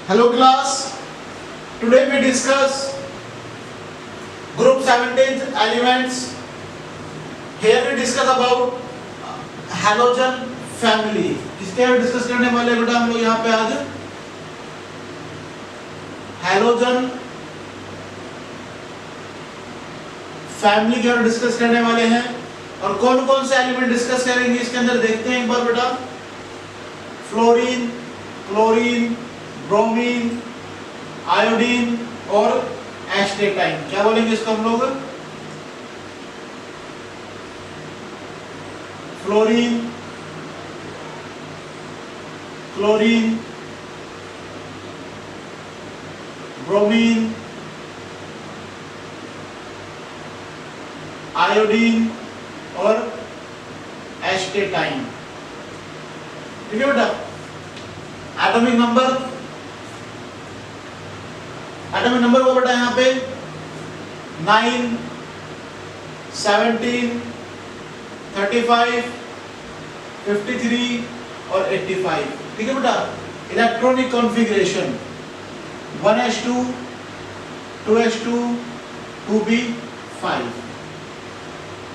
Hello class, today we discuss group 17 elements. Here we discuss about halogen family. किसके बारे में discuss करने वाले बेटा हम लोग यहाँ पे आज हैलोजन फैमिली के बारे में डिस्कस करने वाले हैं। और कौन कौन से एलिमेंट डिस्कस करेंगे इसके अंदर देखते हैं एक बार बेटा। फ्लोरीन, क्लोरीन, ब्रोमीन, आयोडीन और एस्टेटाइन। क्या बोलेंगे इसको हम लोग? फ्लोरीन, क्लोरीन, ब्रोमीन, आयोडीन और एस्टेटाइन। ठीक है बेटा। एटॉमिक नंबर वो बेटा यहाँ पे 9, 17, 35, 53 और 85। ठीक है बेटा। Electronic configuration 1s2, 2s2, 2p5,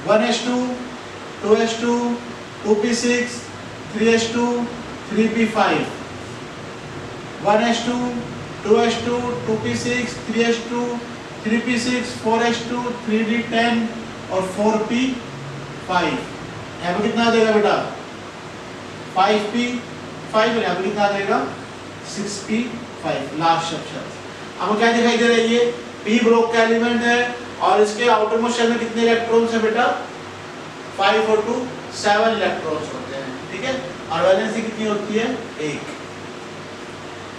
1s2, 2s2, 2p6, 3s2, 3p5, 1s2, 2s2, 2p6, 3s2, 3p6, 4s2, 3d10 और 4p5। यहाँ पे कितना देगा बेटा? 5p5। यहाँ पे कितना देगा? 6p5। Last option. अब क्या दिखाई दे रहा है? ये p ब्लॉक का एलिमेंट है और इसके आउटर मोस्ट शेल में कितने इलेक्ट्रॉन्स है बेटा? 5 और 2 7 इलेक्ट्रॉन्स होते हैं। ठीक है। और वैलेंसी कितनी होती है? 1।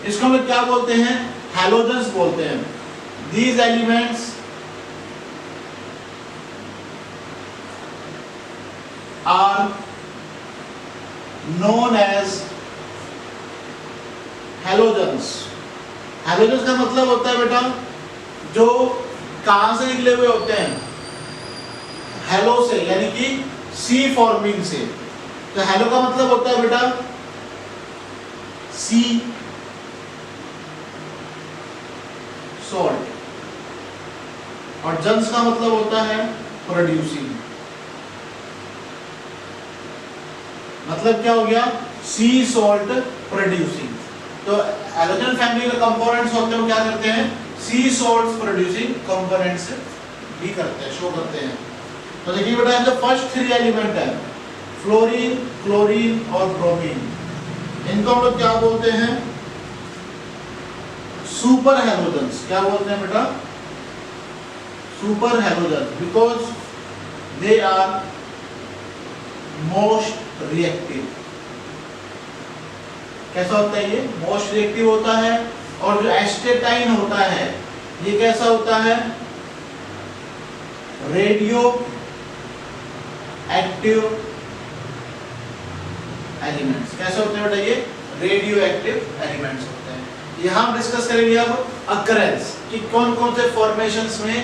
इसको हम क्या बोलते हैं? हैलोजेंस बोलते हैं। These elements are known as halogens। Halogens का मतलब होता है बेटा जो कहां से निकले हुए होते हैं? हेलो से, यानी कि सी फॉर्मिंग से। तो हेलो का मतलब होता है बेटा सी सॉल्ट, और जंस का मतलब होता है प्रोड्यूसिंग। मतलब क्या हो गया? सी सॉल्ट प्रोड्यूसिंग। तो हैलोजन फैमिली के कंपोनेंट्स होते हैं वो क्या करते हैं? सी सॉल्ट्स प्रोड्यूसिंग कंपोनेंट्स भी करते हैं, शो करते हैं। तो देखिए बेटा जो फर्स्ट 3 एलिमेंट है फ्लोरीन, क्लोरीन और ब्रोमीन, इनको हम लोग क्या बोलते हैं? Super halogens. क्या बोलते हैं बेटा? Super halogens, because they are most reactive. कैसा होता है ये? मोस्ट रिएक्टिव होता है। और जो एस्टेटाइन होता है ये कैसा होता है? Radio active elements. कैसे होते हैं बेटा? ये रेडियो एक्टिव एलिमेंट्स होते हैं। यहां हम डिस्कस करेंगे अब अकरेंस कि कौन कौन से फॉर्मेशंस में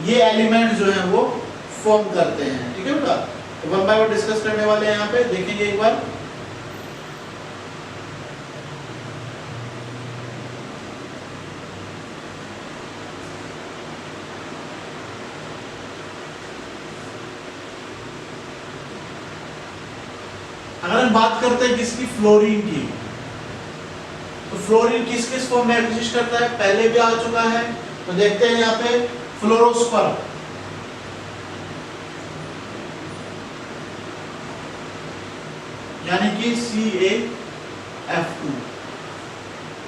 ये एलिमेंट जो है वो फॉर्म करते हैं। ठीक है बेटा। तो वन बाय वन डिस्कस करने वाले हैं। यहाँ पे देखेंगे एक बार। अगर हम बात करते हैं किसकी? फ्लोरीन की। तो फ्लोरीन किस किस फॉर्म में एग्जिस्ट करता है? पहले भी आ चुका है। तो देखते हैं यहाँ पे फ्लोरोस्पर, यानी कि CaF2,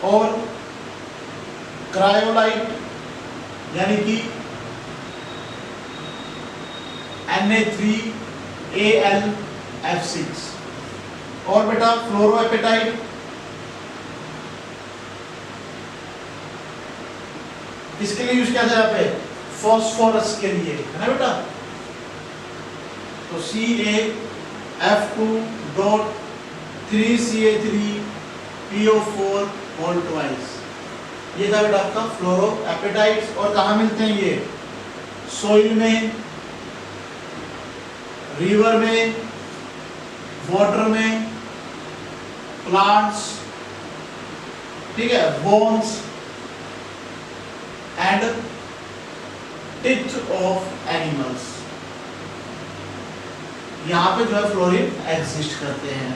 और क्रायोलाइट यानी कि Na3Al(F6), और बेटा फ्लोरोएपेटाइट किसके लिए यूज किया था यहाँ पे? फॉस्फोरस के लिए, है ना बेटा। तो CaF2.3Ca3PO4 ये था बेटा आपका फ्लोरोएपेटाइट्स। और कहाँ मिलते हैं ये? सोइल में, रिवर में, वाटर में, प्लांट्स ठीक है, bones and teeth of animals, यहाँ पे जो है फ्लोरीन एग्जिस्ट करते हैं।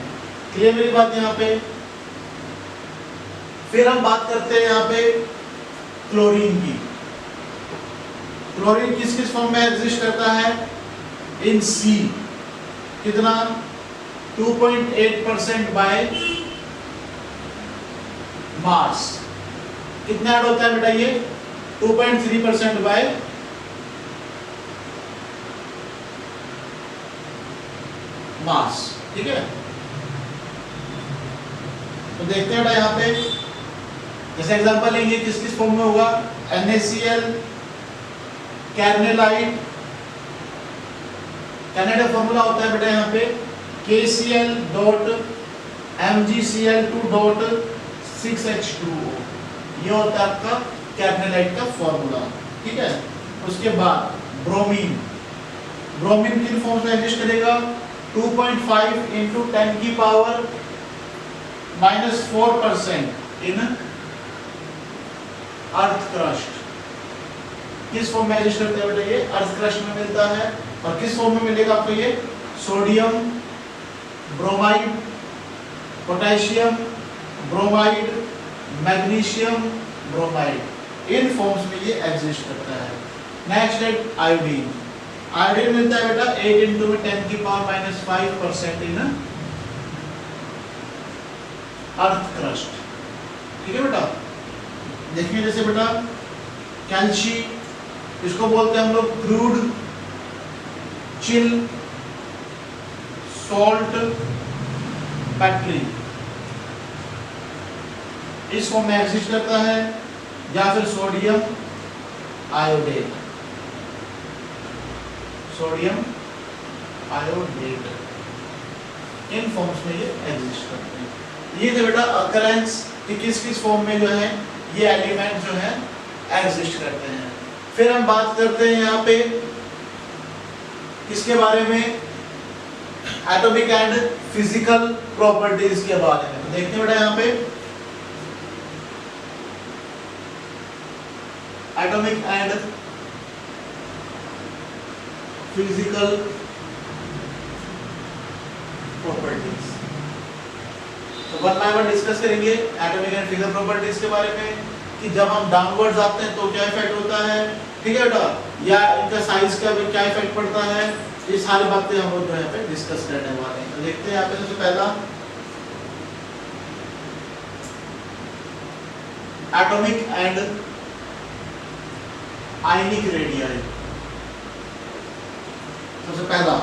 क्लियर मेरी बात यहाँ पे। फिर हम बात करते हैं यहाँ पे क्लोरीन की। क्लोरीन किस किस फॉर्म में एग्जिस्ट करता है? इन सी, कितना 2.8% बाय मास। कितना ऐड होता है बेटा ये? 2.3% बाय मास। ठीक है, तो देखते हैं बेटा यहाँ पे, जैसे एग्जांपल लेंगे किस किस फॉर्म में होगा? NaCl, कैर्नेलाइट, कैनेडा फॉर्मूला होता है बेटा यहाँ पे KCl dot MgCl2 dot 6H2O, ये होता है आपका कैर्नेलाइट का फॉर्मूला। ठीक है, उसके बाद ब्रोमीन, ब्रोमीन किन फॉर्म में एग्जिस्ट करेगा? 2.5 into 10 की पावर -4% इन अर्थ क्रस्ट। किस फॉर्म में एग्जिस्ट करता है बेटा ये? अर्थ क्रस्ट में मिलता है। और किस फॉर्म में मिलेगा आपको ये? Sodium bromide, potassium bromide, magnesium bromide, इन फॉर्म्स में ये एग्जिस्ट करता है। नेक्स्ट है आयोडीन। आयोडीन मिलता है बेटा 8 into 10 की पावर -5% इन अर्थ क्रस्ट। ठीक है बेटा, देखिए जैसे बेटा कैल्शी, इसको बोलते हैं हम लोग क्रूड, चिल, सॉल्ट, बैटरी, इस फॉर्म में एग्जिस्ट करता है। या फिर सोडियम आयोडेट, सोडियम आयोडेट, इन फॉर्म्स में ये एग्जिस्ट करते हैं। ये थे बेटा अकरेंस कि किस किस फॉर्म में जो है ये एलिमेंट जो है एग्जिस्ट करते हैं। फिर हम बात करते हैं यहाँ पे किसके बारे में? एटॉमिक एंड फिजिकल प्रॉपर्टीज के बारे में। देखते हैं बेटा यहाँ पे एटॉमिक एंड फिजिकल प्रॉपर्टीज, तो वन बाय वन डिस्कस करेंगे एटॉमिक एंड फिजिकल प्रॉपर्टीज के बारे में कि जब हम डाउनवर्ड्स आते हैं तो क्या इफेक्ट होता है। ठीक है बेटा, या इनका साइज का भी क्या इफेक्ट पड़ता है, ये सारी बातें हम लोग यहाँ पे डिस्कस करने वाले हैं। तो देखते हैं यहाँ पे सबसे पहला एटॉमिक एंड आयनिक रेडियाई। सबसे पहला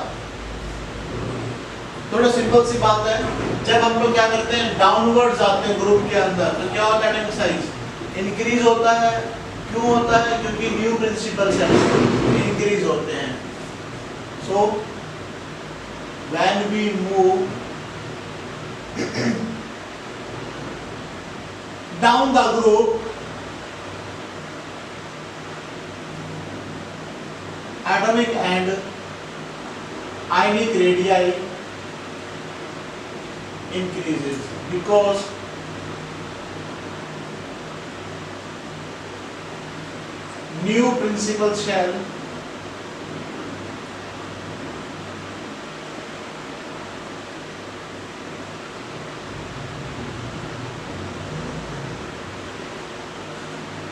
थोड़ा सिंपल सी बात है, जब हम लोग क्या करते हैं डाउनवर्ड्स आते हैं ग्रुप के अंदर तो क्या होता है? एटॉमिक साइज इंक्रीज होता है। क्यों होता है? क्योंकि न्यू प्रिंसिपल इंक्रीज होते हैं। So when we move down the group, atomic and ionic radii increases because new principal shell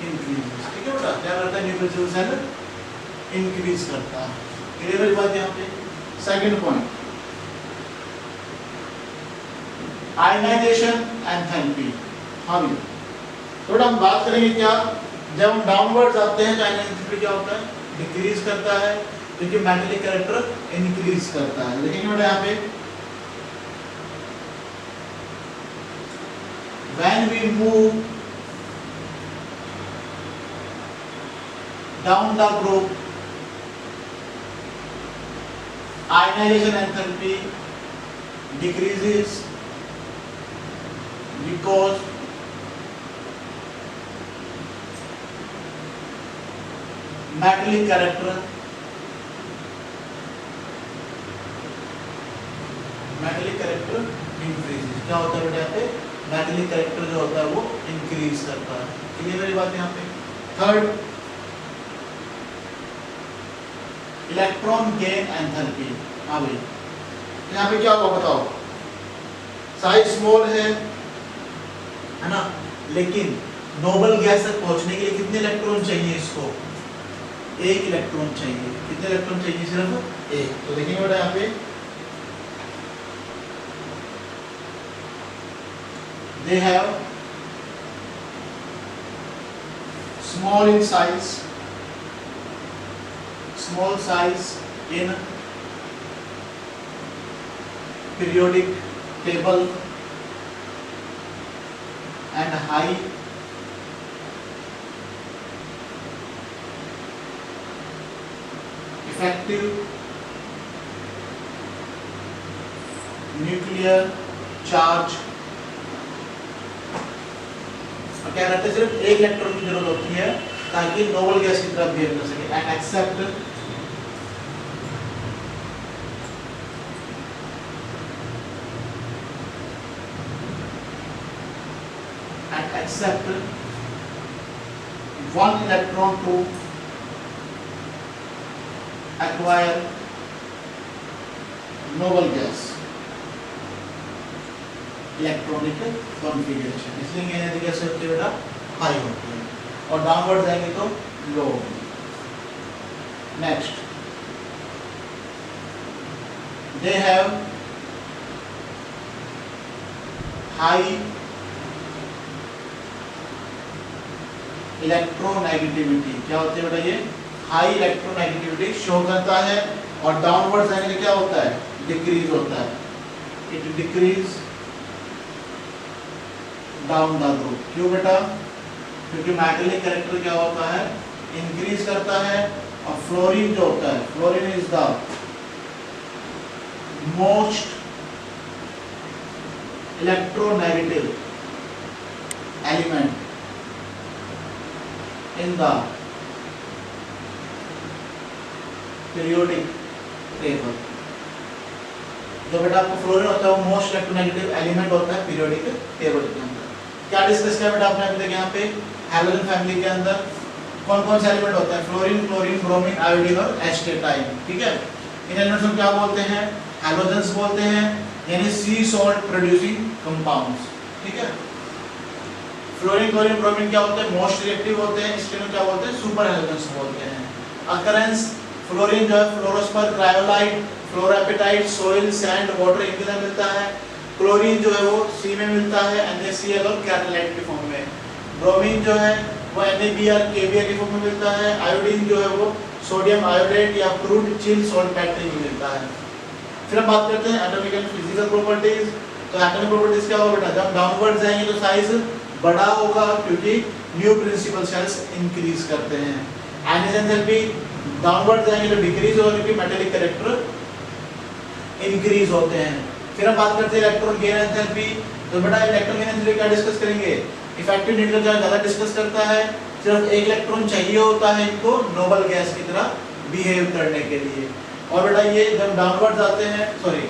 increases। ठीक है बेटा, क्या करता है? न्यू प्रिंसिपल शेल इंक्रीज करता है। क्लियर है बात यहाँ पे। Second point ionisation enthalpy. हाँ भी थोड़ा हम बात करेंगे क्या, जब हम डाउनवर्ड्स आते हैं तो आयनाइजेशन क्या होता है? डिक्रीज करता है, क्योंकि मेटलिक कैरेक्टर इंक्रीज करता है। देखेंगे बेटा यहाँ पे when we move down the group, ionisation enthalpy decreases because metallic character increases। क्या होता है बेटा यहाँ पे? मैग्नेटिक कैरेक्टर जो होता है वो इंक्रीज करता है। क्लियर मेरी बात यहाँ पे। Third, electron gain enthalpy. हाँ भाई, यहाँ पे क्या होगा बताओ, साइज स्मॉल है ना, लेकिन नोबल गैस तक पहुंचने के लिए कितने इलेक्ट्रॉन चाहिए इसको? एक इलेक्ट्रॉन चाहिए। कितने इलेक्ट्रॉन चाहिए? सिर्फ एक। तो देखिए बेटा यहाँ पे they have small in size, small size in periodic table and high effective nuclear charge। क्या करते हैं, सिर्फ एक इलेक्ट्रॉन की जरूरत होती है ताकि नोबल गैस की तरफ बिहेव कर सके। And accept one electron to acquire noble gas electronic configuration. इसलिए एनर्जी कैसे होती है बेटा? हाई होती है, और डाउनवर्ड जाएंगे तो लो होगी। Next, they have high electronegativity. क्या होती है बेटा? ये हाई इलेक्ट्रोनेगेटिविटी शो करता है, और डाउनवर्ड जाएंगे तो क्या होता है? डिक्रीज होता है। It decrease down the group. क्यों बेटा? क्योंकि मैग्नेटिक कैरेक्टर क्या होता है? इंक्रीज करता है, और फ्लोरीन जो होता है, fluorine is the most electronegative element in the periodic table. जो बेटा आपको फ्लोरीन होता है वो मोस्ट इलेक्ट्रोनेगेटिव एलिमेंट होता है पीरियोडिक टेबल के अंदर। क्या डिस्कस किया बेटा आपने अभी तक? यहाँ पे हैलोजन फैमिली के अंदर कौन कौन से एलिमेंट होते हैं? फ्लोरीन, क्लोरीन, ब्रोमीन, आयोडीन और एस्टेटाइन। ठीक है, इन एलिमेंट्स को क्या बोलते हैं? हैलोजेंस बोलते हैं, यानी सी सॉल्ट प्रोड्यूसिंग कंपाउंड्स। ठीक है, फ्लोरीन, क्लोरीन, ब्रोमीन क्या होते हैं? मोस्ट रिएक्टिव होते हैं, इसलिए क्या बोलते हैं? सुपर हैलोजेंस बोलते हैं। अकरेंस, फ्लोरीन जो है fluorspar, cryolite, fluorapatite, soil, sand, water इनके अंदर मिलता है। क्लोरीन जो है वो सी में मिलता है, NaCl और कैटालाइट के फॉर्म में। ब्रोमीन जो है वो NaBr, KBr के फॉर्म में मिलता है। आयोडीन जो है वो सोडियम आयोडेट या क्रूड चिल सॉल्ट पैटर्न में मिलता है। फिर हम बात करते हैं एटॉमिक एंड फिजिकल प्रॉपर्टीज। तो एटॉमिक प्रॉपर्टीज क्या होगा बेटा? जब डाउनवर्ड जाएंगे तो साइज बड़ा होगा, क्योंकि न्यू प्रिंसिपल सेल्स इंक्रीज करते हैं। एनर्जी एंथैल्पी डाउनवर्ड जाएंगे तो डिक्रीज होगा, क्योंकि मेटालिक कैरेक्टर इंक्रीज होते हैं। फिर हम बात करते हैं इलेक्ट्रॉन गेन एंथैल्पी। तो बेटा इलेक्ट्रॉन गेन एंथैल्पी क्या डिस्कस करेंगे? इफेक्टिव न्यूक्लियर चार्ज ज्यादा डिस्कस करता है, सिर्फ एक इलेक्ट्रॉन चाहिए होता है इनको नोबल गैस की तरह बिहेव करने के लिए। और बेटा ये जब डाउनवर्ड जाते हैं, सॉरी,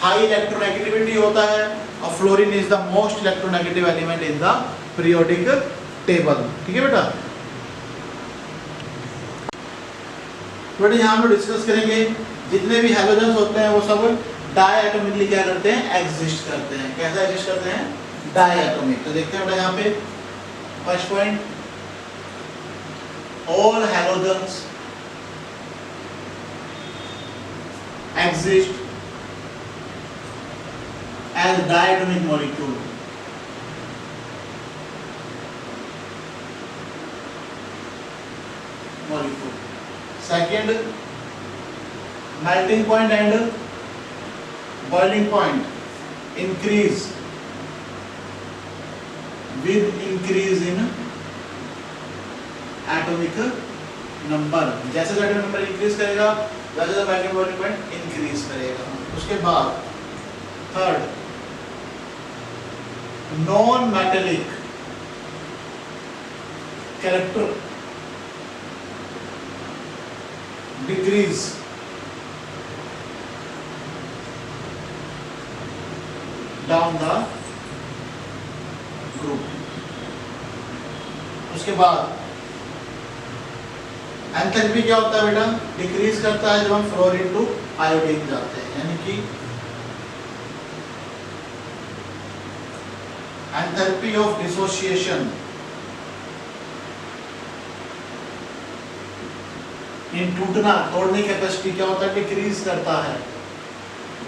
हाई इलेक्ट्रोनेगेटिविटी होता है, और fluorine is the most electronegative element in the periodic table. ठीक है बेटा, बेटा यहाँ हम लोग डिस्कस करेंगे जितने भी हैलोजेंस होते हैं वो सब डायएटॉमिकली क्या करते हैं? एग्जिस्ट करते हैं। कैसा एग्जिस्ट करते हैं? डायएटॉमिक। तो देखते हैं बेटा यहाँ पे first point, all halogens exist as diatomic molecule. Second, melting point and boiling point increase with increase in atomic number। जैसे atomic number increase करेगा वैसे melting boiling point increase करेगा। उसके बाद third, non metallic character decrease down the उसके बाद enthalpy क्या होता है बेटा, डिक्रीज करता है जब हम फ्लोरीन टू आयोडीन जाते हैं, यानी कि एंथैल्पी ऑफ डिसोसिएशन इन टूटना, तोड़ने की कैपेसिटी क्या होता है, डिक्रीज करता है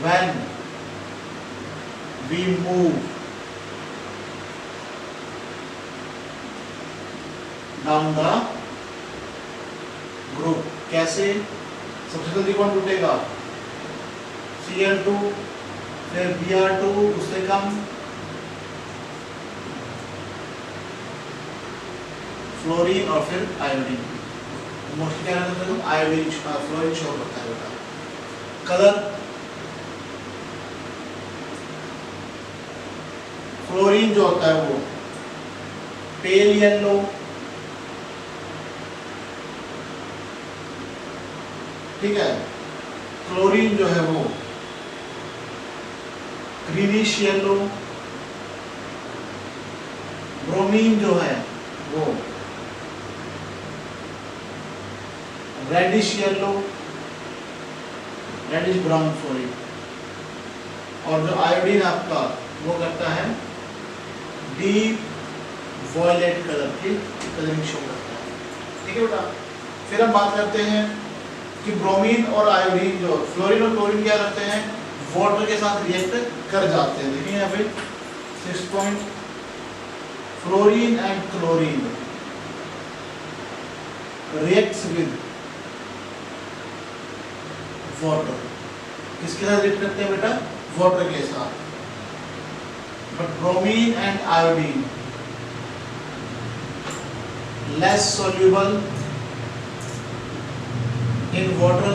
when we move down the group. कैसे, सबसे जल्दी कौन टूटेगा, Cl2, फिर Br2, उससे कम फ्लोरीन और फिर आयोडीन। मोस्टली क्या रहता है, आयोडीन फ्लोरीन शो करता है बेटा। कलर, फ्लोरीन जो होता है वो पेल येलो, ठीक है, क्लोरीन जो है वो ग्रीनिश येलो, ब्रोमीन जो है वो reddish yellow, reddish brown sorry, और जो आयोडीन आपका वो करता है डीप वॉयलेट कलर की कलरिंग शो करता है, ठीक है बेटा। फिर हम बात करते हैं कि ब्रोमीन और आयोडीन जो फ्लोरीन और क्लोरीन क्या करते हैं, वाटर के साथ रिएक्ट कर जाते हैं। देखिए यहाँ पे 6 point, fluorine and chlorine reacts with water. किसके साथ रिएक्ट करते हैं बेटा, वाटर के साथ। But bromine and iodine less soluble in water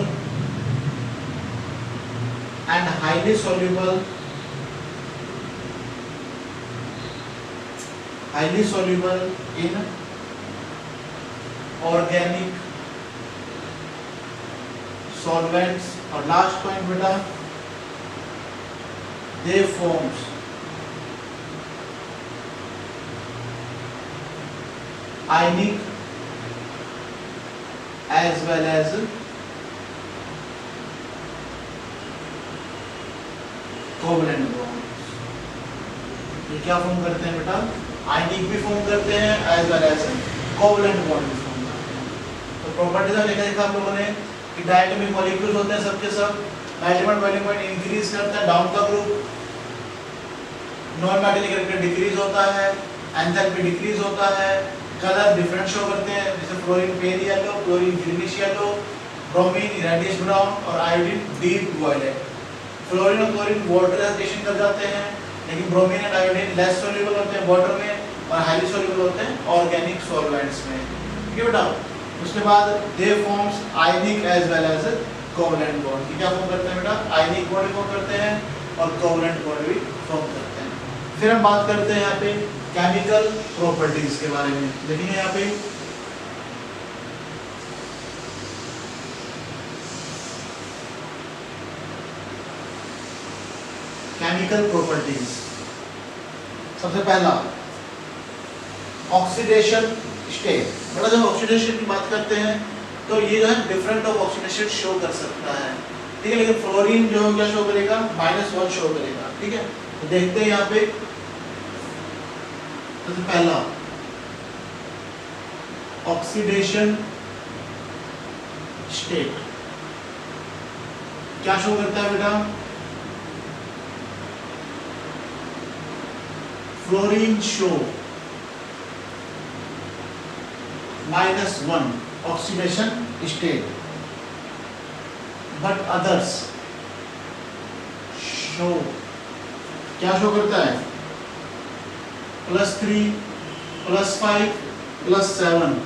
and highly soluble in organic solvents। और लास्ट पॉइंट बेटा, they forms ionic as well as covalent bonds. ये क्या फॉर्म करते हैं बेटा, आयनिक भी फॉर्म करते हैं as well as covalent bond भी फॉर्म करते हैं। तो प्रॉपर्टीज में देखा आप लोगों ने कि डायटोमिक मॉलिक्यूल्स होते हैं सबके सब, मेजरमेंट वैल्यू पॉइंट इंक्रीज करता है down the group, non metallic character decrease होता है, एंथैल्पी डिक्रीज होता है, कलर डिफरेंट शो करते हैं, जैसे fluorine pale yellow, chlorine greenish yellow, bromine reddish brown और आयोडीन डीप वॉयलेट। फ्लोरीन और क्लोरीन वाटर एडिशन कर जाते हैं, लेकिन bromine and iodine less soluble होते हैं वाटर में और हाईली सोल्यूबल होते हैं ऑर्गेनिक सॉल्वेंट्स में, ठीक है बेटा। उसके बाद they forms ionic as well as covalent bond. क्या फॉर्म करते हैं बेटा, आयनिक बॉन्ड फॉर्म करते हैं और कोवलेंट बॉन्ड भी फॉर्म करते हैं। फिर हम बात करते हैं यहाँ पे केमिकल प्रॉपर्टीज के बारे में। देखिए यहाँ पे केमिकल प्रॉपर्टीज, सबसे पहला ऑक्सीडेशन स्टेट। बड़ा जब ऑक्सीडेशन की बात करते हैं तो ये जो है डिफरेंट ऑफ ऑक्सीडेशन शो कर सकता है, ठीक है, लेकिन फ्लोरीन जो क्या शो करेगा, -1 शो करेगा, ठीक है। तो देखते हैं यहाँ पे सबसे पहला ऑक्सीडेशन स्टेट क्या शो करता है बेटा, fluorine show -1 oxidation state, but others show क्या शो करता है, +3, +5, +7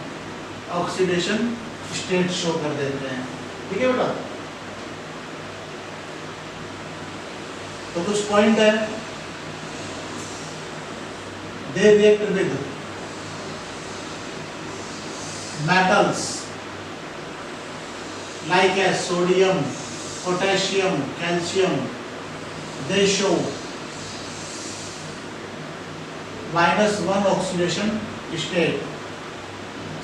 ऑक्सीडेशन स्टेट शो कर देते हैं, ठीक है बेटा। तो कुछ पॉइंट है, they react with metals like as sodium, potassium, calcium, they show -1 oxidation state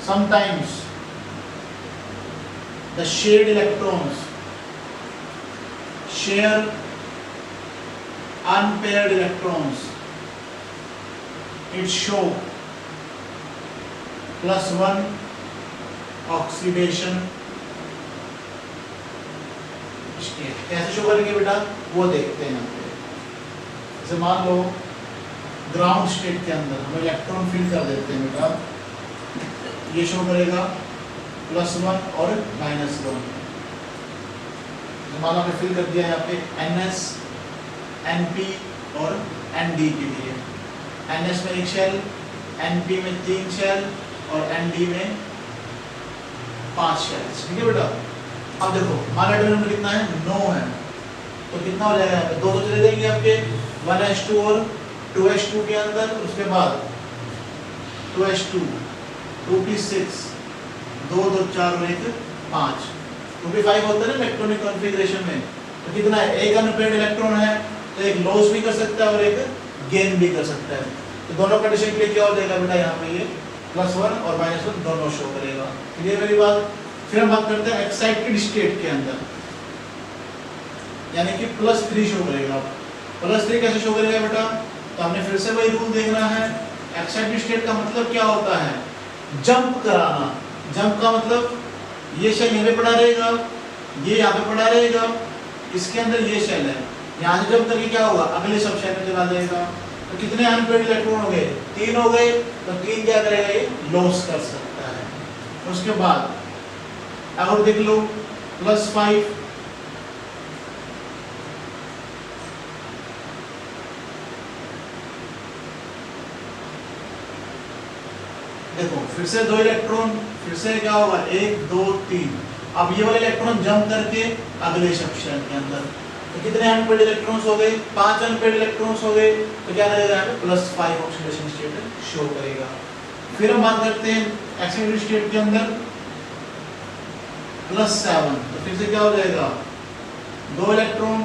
sometimes the shared electrons share unpaired electrons. It show +1 oxidation state. कैसे शो करेंगे बेटा, वो देखते हैं यहाँ पे। जैसे मान लो ग्राउंड स्टेट के अंदर हम इलेक्ट्रॉन फिल कर देते हैं बेटा, ये शो करेगा +1 और -1। मान लो हमने फिल कर दिया यहाँ पे NS, NP और ND के लिए। NS में 1 शेल, NP में 3 शेल और ND में 5 शेल। ठीक है बेटा। अब देखो हमारा डिनोमिनेटर कितना है, 9 है, तो कितना हो जाएगा यहाँ पे, 2 तो चले जाएंगे आपके 1s2 और 2s2 के अंदर, उसके बाद 2s2 2p6 2 2 4 और 1 5, 2p5 होता है ना इलेक्ट्रॉनिक कॉन्फ़िगरेशन में। तो कितना है, एक अनपेयर्ड इलेक्ट्रॉन है तो एक लॉस भी कर सकता है और एक गेन भी कर सकता है। तो दोनों कंडीशन के लिए क्या हो जाएगा बेटा, यहाँ पे ये +1 और -1 दोनों शो करेगा। क्लियर मेरी बात। फिर हम बात करते हैं एक्साइटेड स्टेट के अंदर, यानी कि +3 शो करेगा। +3 कैसे शो करेगा बेटा, तो हमने फिर से वही रूल देखना है। एक्साइटेड स्टेट का मतलब क्या होता है, जंप कराना। जंप का मतलब ये शेल यहाँ पे पड़ा रहेगा, ये यहाँ पे पड़ा रहेगा, इसके अंदर ये शेल है, यहाँ से जंप करके क्या होगा, अगले सब शेल में चला जाएगा। तो कितने अनपेयर्ड इलेक्ट्रॉन हो गए, 3 हो गए, तो 3 क्या करेगा, ये लॉस कर सकता है। उसके बाद अगर देख लो +5 देखो फिर से 2 इलेक्ट्रॉन, फिर से क्या होगा 1 2 3। अब ये वाले इलेक्ट्रॉन जंप करके अगले सब शेल के अंदर, तो कितने अनपेयर्ड इलेक्ट्रॉन्स हो गए, 5 अनपेयर्ड इलेक्ट्रॉन्स हो गए। तो क्या करेगा यहाँ पे +5 ऑक्सीडेशन स्टेट शो करेगा। फिर हम बात करते हैं एक्साइटेड स्टेट के अंदर +7, तो फिर से क्या हो जाएगा, 2 इलेक्ट्रॉन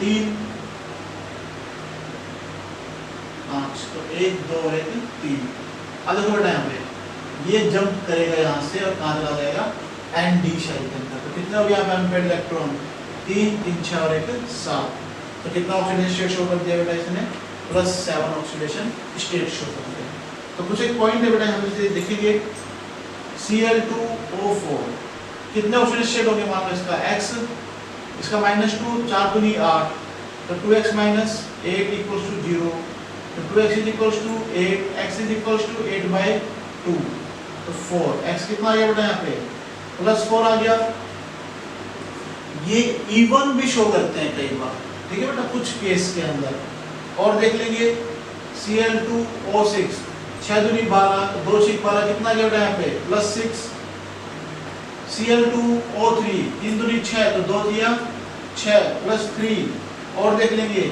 3 5, तो 1 2 और 1 3। अब देखो बेटा यहाँ पे ये जंप करेगा यहाँ से और कहाँ चला जाएगा, ND शेल के अंदर। तो कितने हो गया अनपेयर्ड इलेक्ट्रॉन, 3 3 6 और 1 7। तो कितना ऑक्सीडेशन स्टेट शो कर दिया बेटा इसने, +7 ऑक्सीडेशन स्टेट शो कर दिया। तो कुछ एक पॉइंट है बेटा हम इसे देखेंगे, Cl2O4 कितने ऑक्सीडेशन स्टेट होंगे, मान लो इसका x, इसका -2 4 दूनी 8, तो 2x - 8 = 0, तो 2x = 8, x = 8/2, तो 4, x कितना आ गया बेटा यहाँ पे +4 आ गया। ये इवन भी शो करते हैं कई बार, ठीक है बेटा, कुछ केस के अंदर। और देख लेंगे Cl2O6 6 दूनी 12, तो 2 6 12 कितना गया बेटा यहाँ पे +6। Cl2O3 3 दूनी 6, तो 2 दिया 6 +3। और देख लेंगे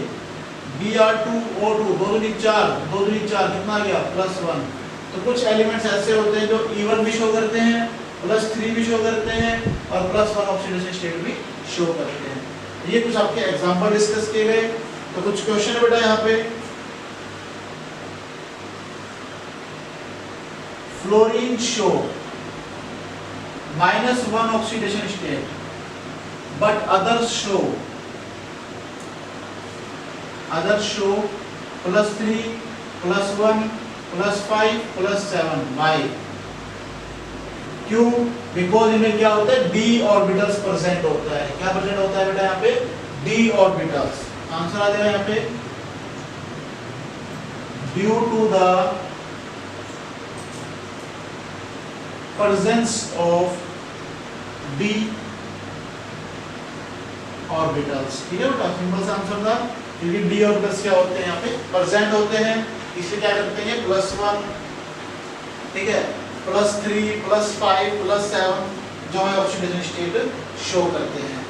Br2O2 2 दूनी 4, 2 दूनी 4 कितना आ गया +1। तो कुछ एलिमेंट्स ऐसे होते हैं जो इवन भी शो करते हैं, +3 भी शो करते हैं और +1 ऑक्सीडेशन स्टेट भी शो करते हैं। ये कुछ आपके एग्जांपल डिस्कस किए गए। तो कुछ क्वेश्चन है बेटा यहाँ पे, fluorine show -1 oxidation state but others show +3 +1 +5 +7। Why, क्यों, बिकॉज इनमें क्या होता है, d ऑर्बिटल्स प्रेजेंट होता है। क्या प्रेजेंट होता है बेटा यहाँ पे, d ऑर्बिटल्स। आंसर आ जाएगा यहाँ पे, due to the presence of d orbitals। ठीक है बेटा, सिंपल सा आंसर था, क्योंकि d ऑर्बिटल्स क्या होते हैं यहाँ पे प्रेजेंट होते हैं, इसलिए क्या करते हैं +1, ठीक है, +3 +5 +7 जो है ऑक्सीडेशन स्टेट शो करते हैं।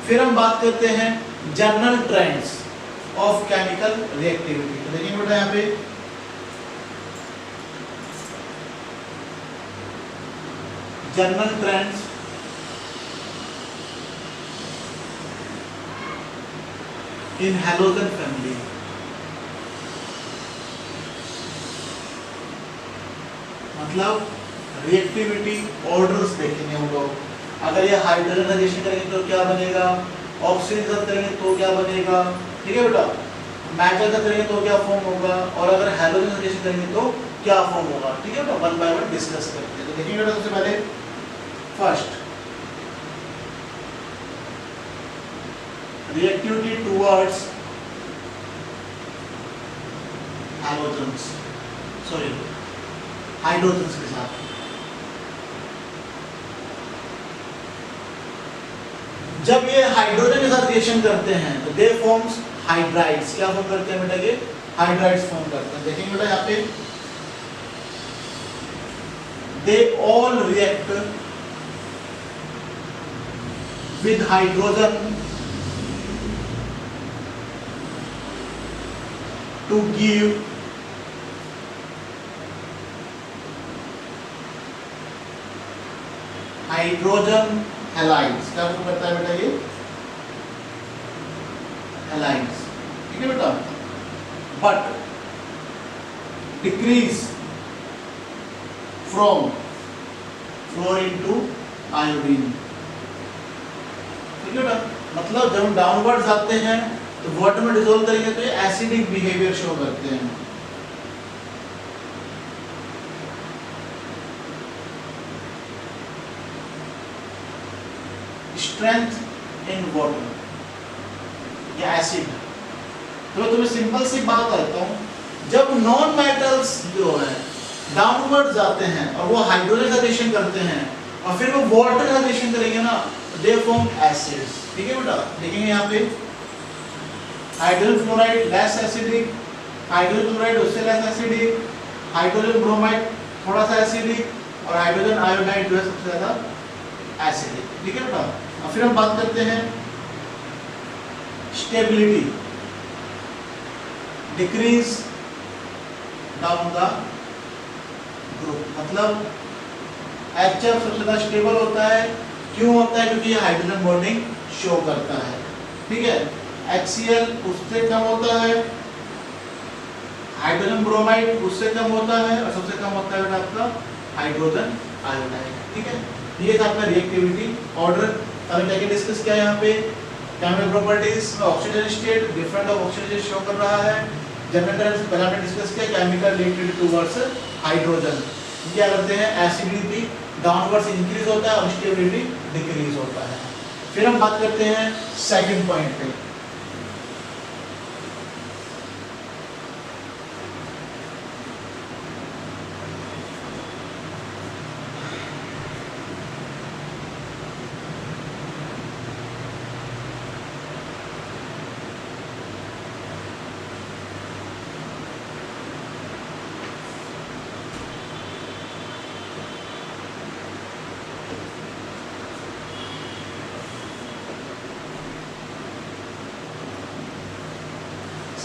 फिर हम बात करते हैं general trends of chemical reactivity. तो देखिए बेटा यहाँ पे general trends in halogen family. मतलब रिएक्टिविटी ऑर्डर्स देखेंगे हम लोग। अगर ये हाइड्रोजनाइजेशन करेंगे तो क्या बनेगा, ऑक्सीजन करेंगे तो क्या बनेगा, ठीक है बेटा, मैटर का करेंगे तो क्या फॉर्म होगा, और अगर हैलोजनाइजेशन करेंगे तो क्या फॉर्म होगा, ठीक है बेटा, वन बाय वन डिस्कस करते हैं। तो देखिए बेटा, सबसे पहले first reactivity towards halogens, sorry hydrogens के साथ। जब ये हाइड्रोजन के साथ रिएक्शन करते हैं तो दे फॉर्म्स हाइड्राइड्स। क्या फॉर्म करते हैं बेटा, ये हाइड्राइड्स फॉर्म करते हैं। देखेंगे बेटा यहाँ पे, they all react with hydrogen to give hydrogen halides. क्या फॉर्म करता है बेटा, ये हैलाइड्स, ठीक है बेटा, but decrease from fluorine to iodine, ठीक है बेटा। मतलब जब हम डाउनवर्ड जाते हैं तो वाटर में डिसॉल्व करेंगे तो ये एसिडिक बिहेवियर शो करते हैं। स्ट्रेंथ इन वाटर या एसिड। तो मैं तुम्हें सिंपल सी बात कहता हूँ, जब नॉन मेटल्स जो है डाउनवर्ड जाते हैं और वो हाइड्रोजन का रिएक्शन करते हैं और फिर वो वाटर का रिएक्शन करेंगे ना, दे फॉर्म एसिड्स, ठीक है बेटा। देखेंगे यहाँ पे hydrogen fluoride less acidic, hydrogen chloride उससे लेस एसिडिक, हाइड्रोजन ब्रोमाइड थोड़ा सा एसिडिक, और हाइड्रोजन आयोडाइड जो है सबसे ज्यादा एसिडिक, ठीक है बेटा। और फिर हम बात करते हैं stability, decrease down the group. मतलब HF सबसे ज्यादा स्टेबल होता है। क्यों होता है, क्योंकि ये हाइड्रोजन बॉन्डिंग शो करता है, ठीक है। HCl उससे कम होता है, हाइड्रोजन ब्रोमाइड उससे कम होता है, और सबसे कम होता है आपका हाइड्रोजन आयोडाइड, ठीक है। ये था आपका रिएक्टिविटी ऑर्डर। अभी क्या डिस्कस किया यहाँ पे, केमिकल प्रॉपर्टीज में oxygen state different of oxygen show कर रहा है। जनरल टर्म्स पहले हमने डिस्कस किया, केमिकल रिलेटेड टुवर्ड्स हाइड्रोजन। क्या करते हैं, एसिडिटी डाउनवर्ड्स इंक्रीज होता है और स्टेबिलिटी डिक्रीज होता है। फिर हम बात करते हैं सेकंड पॉइंट पे,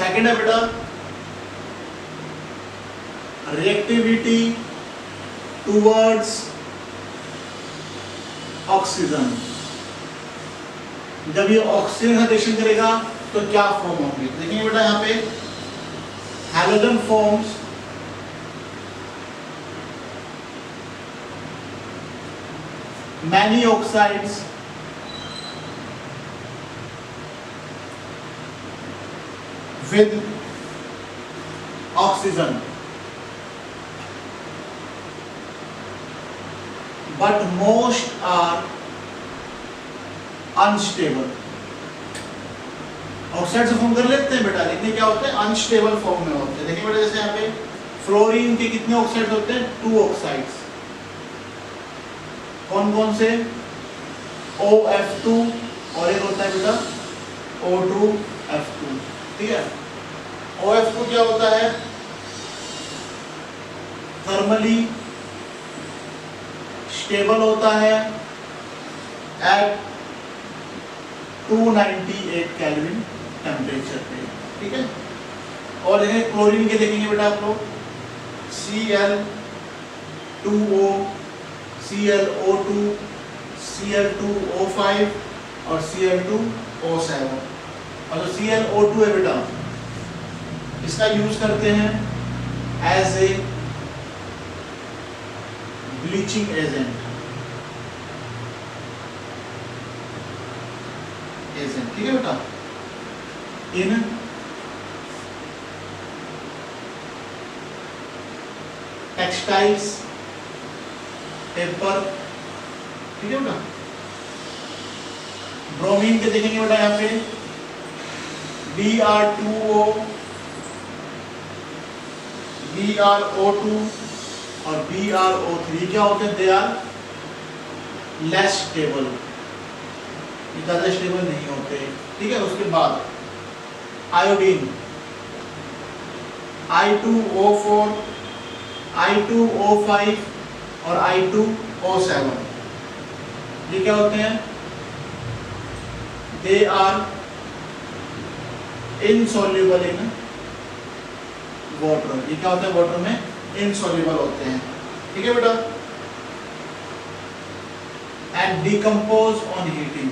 सेकंड है बेटा रिएक्टिविटी टुवर्ड्स ऑक्सीजन। जब ये ऑक्सीजन का रिएक्शन करेगा तो क्या फॉर्म होंगे, देखिए बेटा यहाँ पे halogen forms many oxides with oxygen, but most are unstable। Oxide से फॉर्म कर लेते हैं बेटा, लेकिन क्या होते हैं, अनस्टेबल फॉर्म में होते हैं। देखिए बेटा जैसे यहाँ पे फ्लोरीन के कितने ऑक्साइड्स होते हैं, 2 ऑक्साइड्स। कौन कौन से, OF2 और एक होता है बेटा O2F2, ठीक है। OF2 क्या होता है, थर्मली स्टेबल होता है एट 298 केल्विन टेम्परेचर पे, ठीक है। और देखें क्लोरीन के, देखेंगे बेटा आप लोग Cl2O, ClO2, Cl2O5 और Cl2O7। और जो ClO2 है बेटा, इसका यूज करते हैं एज ए ब्लीचिंग एजेंट, ठीक है बेटा। इन टेक्सटाइल्स, पेपर, ठीक है बेटा। ब्रोमीन के देखेंगे बेटा यहाँ पे Br2O, BrO2 और BrO3 क्या होते हैं? दे आर लेस स्टेबल, ज्यादा स्टेबल नहीं होते, ठीक है। उसके बाद आयोडीन I2O4, I2O5 और I2O7, ये क्या होते हैं? They are insoluble in water, ये क्या होता है? वाटर में इनसॉल्युबल होते हैं, ठीक है बेटा। एंड डिकम्पोज ऑन हीटिंग,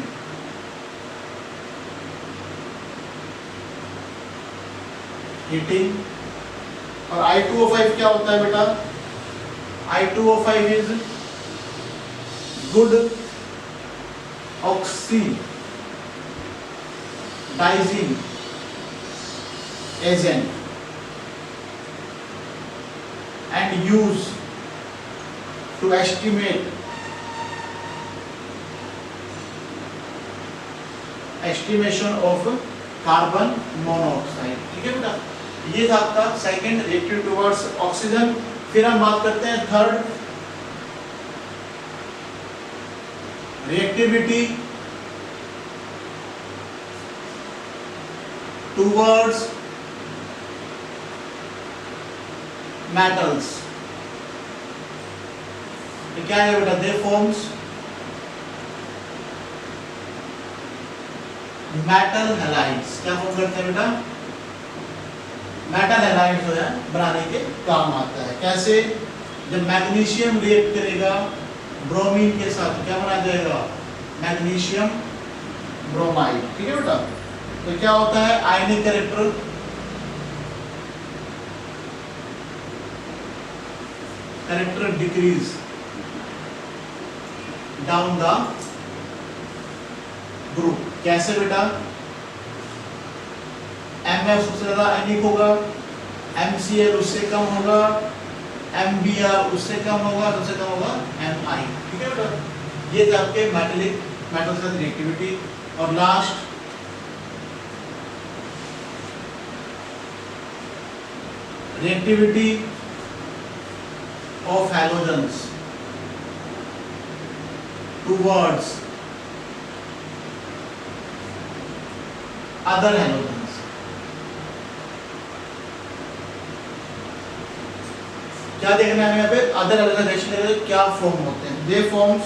और I2O5 क्या होता है बेटा? I2O5 is good oxidising agent and use to estimate estimation of carbon monoxide, ठीक है बेटा। ये था आपका सेकंड, रिएक्टिव टुवर्ड्स ऑक्सीजन। फिर हम बात करते हैं थर्ड, रिएक्टिविटी टुवर्ड्स मेटल्स। क्या है बेटा? दे फॉर्म्स मेटल हैलाइड्स। क्या फॉर्म करते हैं बेटा? मेटल हैलाइड जो है बनाने के काम आता है। कैसे? जब मैग्नीशियम रिएक्ट करेगा ब्रोमीन के साथ, क्या बनाया जाएगा? मैग्नीशियम ब्रोमाइड, ठीक है बेटा। तो क्या होता है? आयनिक character decrease down the group. कैसे बेटा? MF सबसे ज्यादा आयनिक होगा, MCl उससे कम होगा, MBr उससे कम होगा, सबसे कम होगा Mi, ठीक है बेटा। ये थे आपके मेटलिक मेटल्स का रिएक्टिविटी। और last reactivity of halogens towards other halogens। क्या देखना है यहाँ पे? अदर हलोजन क्या फॉर्म होते हैं? दे forms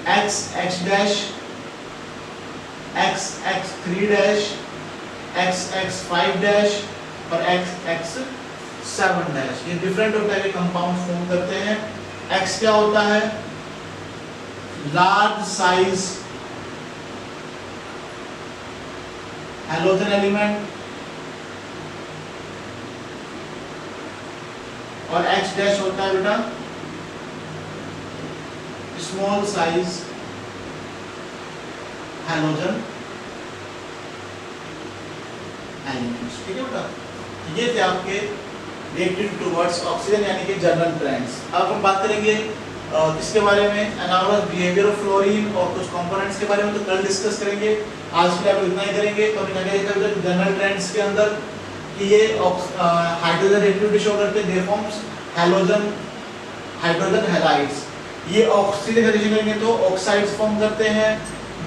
X X dash, X X 3 dash, X X 5 dash और X X 7 डैश। ये डिफरेंट टाइप के कंपाउंड फॉर्म करते हैं। X क्या होता है? लार्ज साइज हैलोजन एलिमेंट, और X डैश होता है बेटा स्मॉल साइज हैलोजन एलिमेंट्स, ठीक है बेटा। ये थे आपके रिएक्टिव टुवर्ड्स ऑक्सीजन यानी कि जनरल ट्रेंड्स। अब हम बात करेंगे इसके बारे में, एनालॉगस बिहेवियर ऑफ फ्लोरीन और कुछ कंपोनेंट्स के बारे में, तो कल डिस्कस करेंगे। आज के लिए आप इतना ही करेंगे। तो जनरल ट्रेंड्स के अंदर कि ये हाइड्रोजन रिएक्टिविटी शो करते हैं, दे फॉर्म्स हैलोजन हाइड्रोजन हैलाइड्स। ये ऑक्सीजन का रिएक्शन करेंगे तो ऑक्साइड्स फॉर्म करते हैं,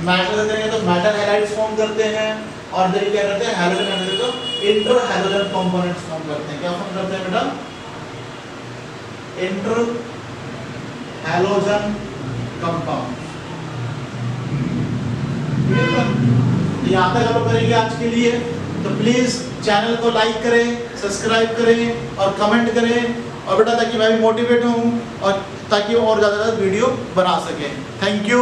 मेटल करेंगे तो मेटल हैलाइड्स फॉर्म करते हैं, और जब क्या करते हैं हैलोजन करेंगे तो इंटर हैलोजन कंपोनेंट्स फॉर्म करते हैं। क्या फॉर्म करते हैं बेटा? Inter halogen compound. यहाँ तक हम करेंगे आज के लिए। तो प्लीज चैनल को लाइक करें, सब्सक्राइब करें और कमेंट करें, और बेटा ताकि मैं भी मोटिवेट हूँ और ताकि और ज़्यादा वीडियो बना सकें। Thank you.